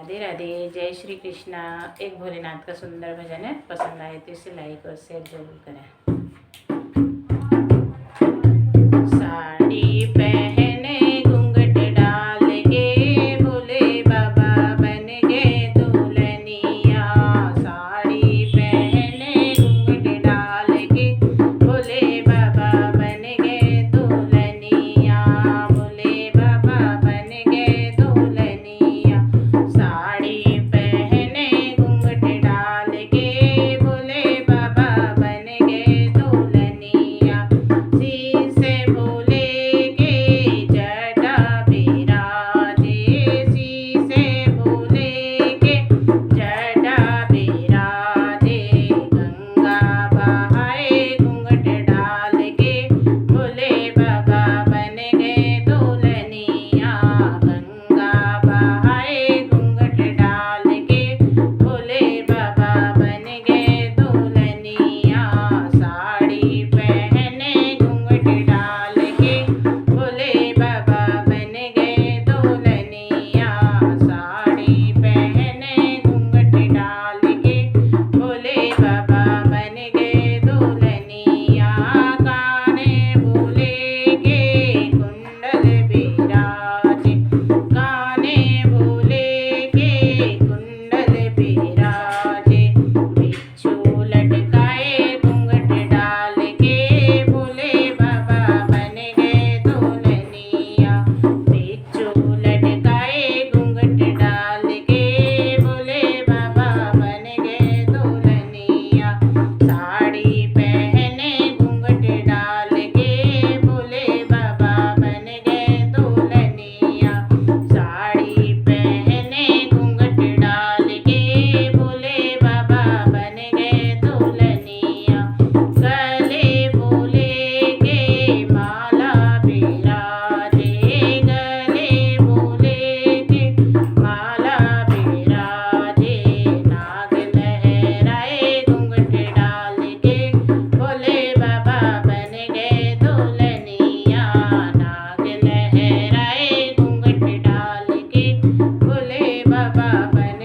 राधे राधे, जय श्री कृष्णा। एक भोलेनाथ का सुंदर भजन है, पसंद आए तो इसे लाइक और शेयर जरूर करें। साड़ी पहने घूंघट डाल के भोले बाबा बन गए दुल्हनिया। साड़ी पहने घूंघट डाल के भोले बाबा बन गए दुल्हनिया। भोले बाबा बन गए दुल्हनिया। साड़ी पहने घूंघट डाल के भोले बाबा बन गए दुल्हनिया। शीश से भोले के जटा बिराजे, शीश से भोले के जटा बिराजे। गंगा बहाए घूंघट डाल के भोले बाबा बन गए दुल्हनिया। गंगा बहाए घूंघट डाल के भोले बाबा बन गए दुल्हनिया। साड़ी पहने घूंघट डाल के भोले बाबा बन गए दुल्हनिया। साड़ी पहने घूंघट डाल के भोले बाबा बन गए दुल्हनिया। काने भोले के कुंडल बिराजे, काने भोले के कुंडल बिराजे। बिच्छू लटकाए घूंघट डाल के भोले बाबा बन गए दुल्हनिया। बिच्छू लटकाए घूंघट डाल के भोले बाबा बन गए दुल्हनिया। साड़ी पहने घूंघट डाल के भोले बाबा बन गए दुल्हनिया। साड़ी पहने घूंघट डाल के भोले बाबा बन गए दुल्हनिया। गले भोले के माला बिराजे, गले भोले के माला बिराजे। नाग लहराए घूंघट डाल के भोले बाबा बन गए दुल्हनिया। नाग लहराए घूंघट डाल के भोले बाबा बन